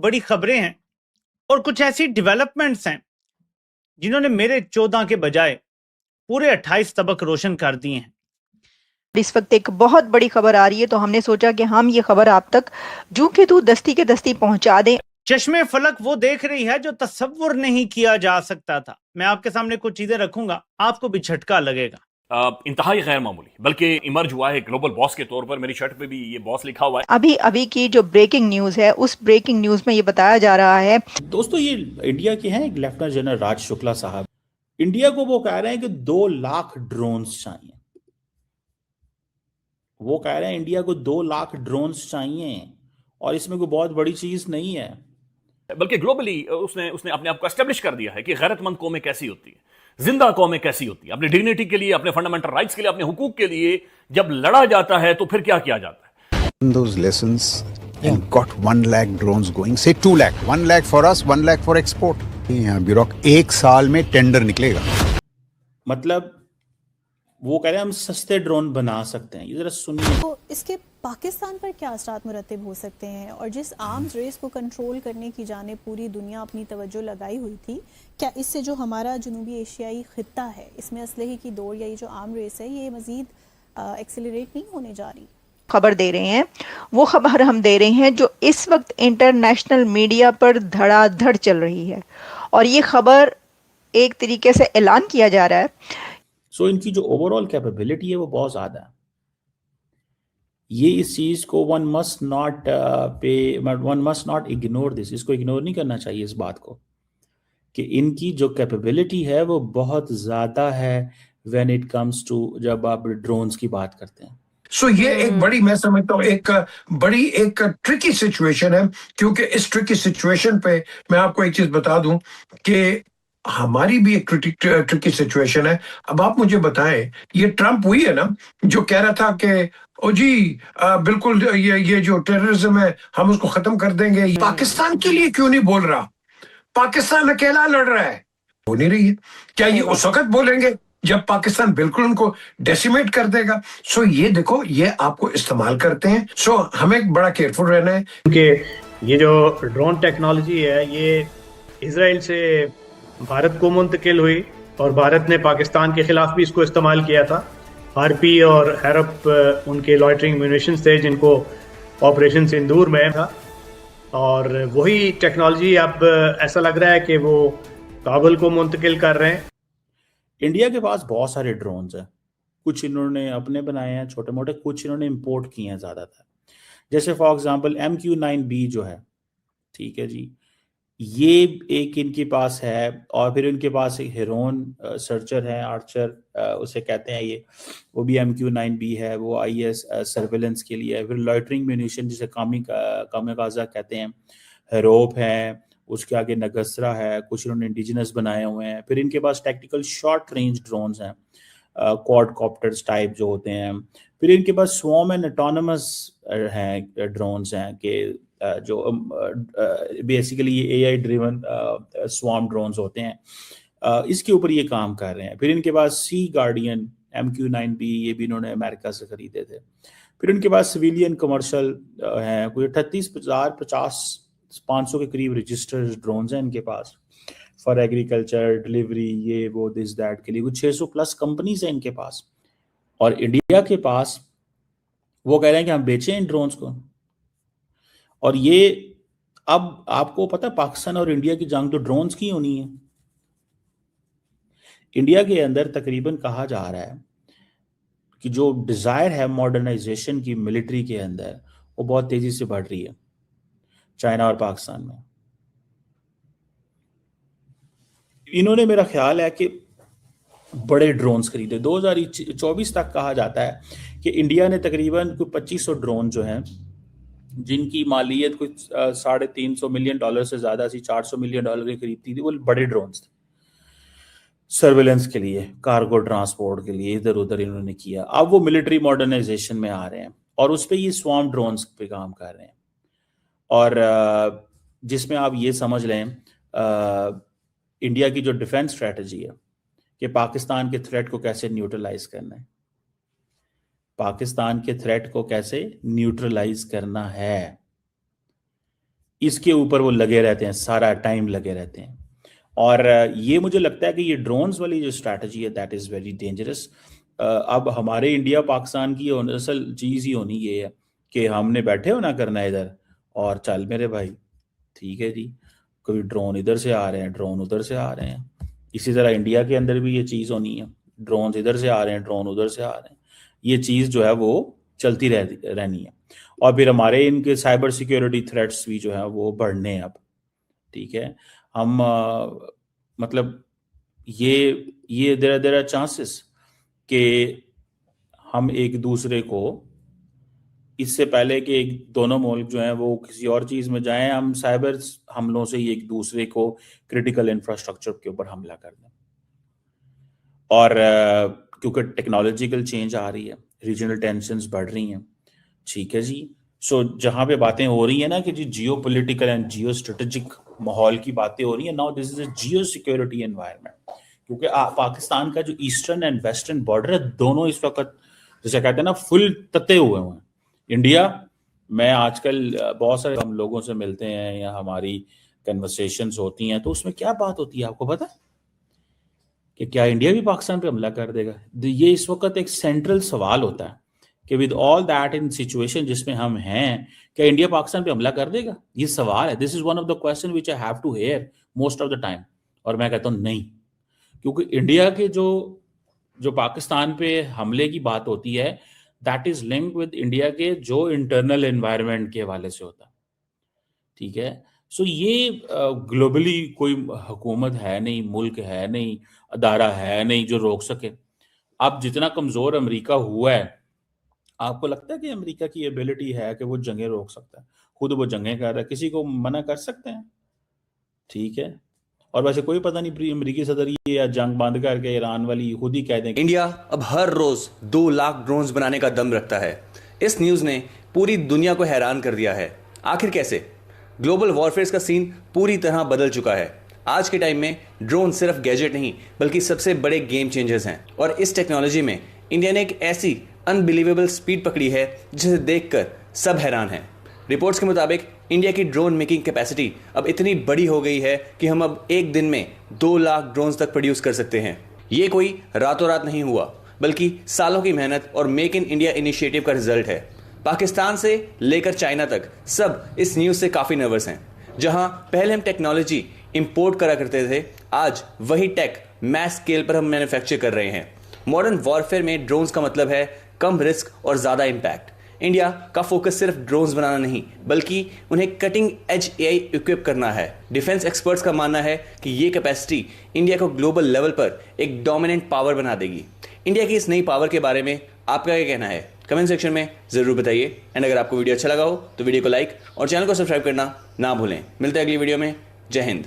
बड़ी खबरें हैं और कुछ ऐसी डेवलपमेंट्स हैं जिन्होंने मेरे 14 के बजाय पूरे 28 तबक रोशन कर दिए हैं। इस वक्त एक बहुत बड़ी खबर आ रही है, तो हमने सोचा कि हम ये खबर आप तक जूं के तू दस्ती के दस्ती पहुंचा दें। चश्मे फलक वो देख रही है जो तसव्वुर नहीं किया जा सकता था। मैं आपके सामने कुछ चीजें रखूंगा, आपको भी झटका लगेगा। इंतहाई गैर मामूली, बल्कि इमर्ज हुआ है ग्लोबल बॉस के तौर पर। मेरी शर्ट पे भी ये बॉस लिखा हुआ है। अभी अभी की जो ब्रेकिंग न्यूज है, उस ब्रेकिंग न्यूज में ये बताया जा रहा है। दोस्तों, ये इंडिया के हैं एक लेफ्टिनेंट जनरल राज शुक्ला साहब। इंडिया को वो कह रहे हैं कि 2 लाख ड्रोन्स चाहिए। वो कह रहे हैं इंडिया को 2 लाख ड्रोन्स चाहिए, और इसमें कोई बहुत बड़ी चीज नहीं है। बल्कि ग्लोबली उसने उसने अपने आप को एस्टेब्लिश कर दिया है कि गैरतमंद कौमें कैसी होती है, जिंदा कौमें कैसी होती है। अपनी डिग्निटी के लिए, अपने फंडामेंटल राइट्स के लिए, अपने हुकूक के लिए जब लड़ा जाता है तो फिर क्या किया जाता है। Those lessons and got 1 lakh drones going. Say 2 lakh. 1 lakh for us, 1 lakh for export. यहाँ ब्यूरोक 1 साल में टेंडर निकलेगा। मतलब वो कह रहे हैं हम सस्ते ड्रोन बना सकते हैं। ये जरा सुनिए। तो इसके पाकिस्तान पर क्या असरात मुरतब हो सकते हैं, और जिस आर्म्स रेस को कंट्रोल करने की जाने पूरी दुनिया अपनी तवज्जो लगाई हुई थी, क्या इससे जो हमारा जनूबी एशियाई खित्ता है, इसमें असलहे की दौड़ या ये जो आर्म रेस है, ये मजीद एक्सेलरेट नहीं होने जा रही? खबर दे रहे हैं, वो खबर हम दे रहे हैं जो इस वक्त इंटरनेशनल मीडिया पर धड़ाधड़ चल रही है, और ये खबर एक तरीके से ऐलान किया जा रहा है। सो इनकी जो ओवरऑल कैपेबिलिटी है वो बहुत ज्यादा है। ये इस चीज को one must not ignore this. इसको इग्नोर नहीं करना चाहिए इस बात को, कि इनकी जो कैपेबिलिटी है वो बहुत ज्यादा है व्हेन इट कम्स टू, जब आप ड्रोन्स की बात करते हैं। सो ये एक बड़ी, मैं समझता हूँ एक बड़ी एक ट्रिकी सिचुएशन है, क्योंकि इस ट्रिकी सिचुएशन पे मैं आपको एक चीज बता दूं कि हमारी भी एक ट्रिकी सिचुएशन है। अब आप मुझे बताएं, ये ट्रम्प हुई है ना, जो कह रहा था कि ओ जी बिल्कुल ये जो टेररिज्म है हम उसको खत्म कर देंगे। पाकिस्तान के लिए क्यों नहीं बोल रहा? पाकिस्तान अकेला लड़ रहा है, हो नहीं रही है। क्या ये उस वक्त बोलेंगे जब पाकिस्तान बिल्कुल उनको डेसिमेट कर देगा? सो ये देखो, ये आपको इस्तेमाल करते हैं। सो हमें बड़ा केयरफुल रहना है, क्योंकि ये जो ड्रोन टेक्नोलॉजी है ये इजराइल से भारत को मुंतकिल हुई, और भारत ने पाकिस्तान के खिलाफ भी इसको इस्तेमाल किया था। आरपी और हैरप उनके लॉइटरिंग म्यूनिशंस थे जिनको ऑपरेशन सिंदूर में था, और वही टेक्नोलॉजी अब ऐसा लग रहा है कि वो काबुल को मुंतकिल कर रहे हैं। इंडिया के पास बहुत सारे ड्रोन्स हैं। कुछ इन्होंने अपने बनाए हैं छोटे मोटे, कुछ इन्होंने इंपोर्ट किए हैं ज़्यादातर। जैसे फॉर एग्जांपल MQ-9B जो है, ठीक है जी, ये एक इनके पास है। और फिर इनके पास एक हेरोन सर्चर है, आर्चर उसे कहते हैं ये, वो भी MQ-9B है। वो IS सर्वेलेंस के लिए है। फिर लॉइटरिंग म्यूनिशन जिसे कामिकाजा कहते हैं, हेरोप है। उसके आगे नगस्रा है। कुछ इन्होंने इंडिजिनस बनाए हुए हैं। फिर इनके पास टैक्टिकल शॉर्ट रेंज ड्रोन्स हैं, क्वाड कॉप्टर्स टाइप जो होते हैं। फिर इनके पास स्वॉर्म एंड ऑटोनमस हैं ड्रोन्स हैं कि जो बेसिकली ये AI ड्रिवन स्वॉर्म ड्रोन्स होते हैं। इसके ऊपर ये काम कर रहे हैं। फिर इनके पास सी गार्डियन MQ-9B, ये भी इन्होंने अमेरिका से खरीदे थे। फिर इनके पास सिविलियन कमर्शियल हैं, कोई 38,500 के करीब रजिस्टर्ड ड्रोन्स हैं इनके पास, फॉर एग्रीकल्चर, डिलीवरी, ये वो दिस दैट के लिए। कुछ 600 प्लस कंपनीज हैं इनके पास। और इंडिया के पास वो कह रहे हैं कि हम बेचें इन ड्रोन्स को। और ये अब आपको पता है, पाकिस्तान और इंडिया की जंग तो ड्रोन्स की होनी है। इंडिया के अंदर तकरीबन कहा जा रहा है कि जो डिजायर है मॉडर्नाइजेशन की मिलिट्री के अंदर, वो बहुत तेजी से बढ़ रही है चाइना और पाकिस्तान में। इन्होंने, मेरा ख्याल है कि बड़े ड्रोन्स खरीदे। 2024 तक कहा जाता है कि इंडिया ने तकरीबन कोई 2500 ड्रोन जो हैं, जिनकी मालियत कुछ $350 मिलियन से ज्यादा सी, $400 मिलियन की खरीदती थी। वो बड़े ड्रोन्स थे, सर्वेलेंस के लिए, कार्गो ट्रांसपोर्ट के लिए, इधर उधर इन्होंने किया। अब वो मिलिट्री मॉडर्नाइजेशन में आ रहे हैं, और उस पर ये स्वॉर्म ड्रोन्स पे काम कर रहे हैं। और जिसमें आप ये समझ लें, इंडिया की जो डिफेंस स्ट्रेटजी है कि पाकिस्तान के थ्रेट को कैसे न्यूट्रलाइज करना है, पाकिस्तान के थ्रेट को कैसे न्यूट्रलाइज करना है। इसके ऊपर वो लगे रहते हैं, सारा टाइम लगे रहते हैं। और ये मुझे लगता है कि ये ड्रोन्स वाली जो स्ट्रैटेजी है दैट इज़ वेरी डेंजरस। अब हमारे इंडिया पाकिस्तान की असल चीज़ ही होनी ये है कि हमने बैठे होना करना इधर और चल मेरे भाई, ठीक है जी, कभी ड्रोन इधर से आ रहे हैं, ड्रोन उधर से आ रहे हैं। इसी तरह इंडिया के अंदर भी ये चीज़ होनी है, ड्रोन इधर से आ रहे हैं, ड्रोन उधर से आ रहे हैं। ये चीज़ जो है वो चलती रहनी है। और फिर हमारे इनके साइबर सिक्योरिटी थ्रेट्स भी जो है वो बढ़ने हैं अब, ठीक है। हम मतलब ये देर आर चांसेस कि हम एक दूसरे को, इससे पहले कि एक दोनों मुल्क जो हैं वो किसी और चीज़ में जाएं, हम साइबर हमलों से ही एक दूसरे को क्रिटिकल इंफ्रास्ट्रक्चर के ऊपर हमला कर दें। और क्योंकि टेक्नोलॉजिकल चेंज आ रही है, रीजनल टेंशंस बढ़ रही हैं, ठीक है जी। सो जहाँ पे बातें हो रही हैं ना कि जी geopolitical and geostrategic माहौल की बातें हो रही हैं, now this is a geo security environment, क्योंकि पाकिस्तान का जो ईस्टर्न एंड वेस्टर्न बॉर्डर है, दोनों इस वक्त जैसे कहते हैं ना फुल तते हुए हैं। इंडिया में आजकल बहुत सारे हम लोगों से मिलते हैं या हमारी कन्वर्सेशंस होती हैं, तो उसमें क्या बात होती है आपको पता है कि क्या इंडिया भी पाकिस्तान पे हमला कर देगा? ये इस वक्त एक सेंट्रल सवाल होता है कि with all that in situation जिसमें हम हैं, क्या इंडिया पाकिस्तान पे हमला कर देगा? ये सवाल है। This is one of the question which I have to hear most of the time. और मैं कहता हूँ नहीं, क्योंकि इंडिया के जो पाकिस्तान पे हमले की बात होती है that is linked with India के जो इंटरनल एनवायरनमेंट के हवाले से होता है, ठीक है। सो ये ग्लोबली कोई हुकूमत है नहीं, मुल्क है नहीं, अदारा है नहीं जो रोक सके। अब जितना कमजोर अमेरिका हुआ है, आपको लगता है कि अमेरिका की एबिलिटी है कि वो जंगें रोक सकता है? खुद वो जंगें कर रहा है, किसी को मना कर सकते हैं? ठीक है। और वैसे कोई पता नहीं अमेरिकी सदर ये या जंग बंद करके ईरान वाली खुद ही कह दें। इंडिया अब हर रोज 2 लाख ड्रोन्स बनाने का दम रखता है। इस न्यूज ने पूरी दुनिया को हैरान कर दिया है। आखिर कैसे? ग्लोबल वॉरफेयर का सीन पूरी तरह बदल चुका है। आज के टाइम में ड्रोन सिर्फ गैजेट नहीं बल्कि सबसे बड़े गेम चेंजर्स हैं। और इस टेक्नोलॉजी में इंडिया ने एक ऐसी अनबिलीवेबल स्पीड पकड़ी है जिसे देखकर सब हैरान हैं। रिपोर्ट्स के मुताबिक इंडिया की ड्रोन मेकिंग कैपेसिटी अब इतनी बड़ी हो गई है कि हम अब एक दिन में 2 लाख ड्रोन्स तक प्रोड्यूस कर सकते हैं। ये कोई रातों रात नहीं हुआ, बल्कि सालों की मेहनत और मेक इन इंडिया इनिशिएटिव का रिजल्ट है। पाकिस्तान से लेकर चाइना तक सब इस न्यूज़ से काफ़ी नर्वस हैं। जहां पहले हम टेक्नोलॉजी इंपोर्ट करा करते थे, आज वही टेक मैस स्केल पर हम मैन्युफैक्चर कर रहे हैं। मॉडर्न वॉरफेयर में ड्रोन्स का मतलब है कम रिस्क और ज़्यादा इम्पैक्ट। इंडिया का फोकस सिर्फ ड्रोन्स बनाना नहीं बल्कि उन्हें कटिंग एज एआई इक्विप करना है। डिफेंस एक्सपर्ट्स का मानना है कि ये कैपेसिटी इंडिया को ग्लोबल लेवल पर एक डोमिनेंट पावर बना देगी। इंडिया की इस नई पावर के बारे में आपका क्या कहना है? कमेंट सेक्शन में जरूर बताइए। एंड अगर आपको वीडियो अच्छा लगा हो तो वीडियो को लाइक और चैनल को सब्सक्राइब करना ना भूलें। मिलते हैं अगली वीडियो में। जय हिंद।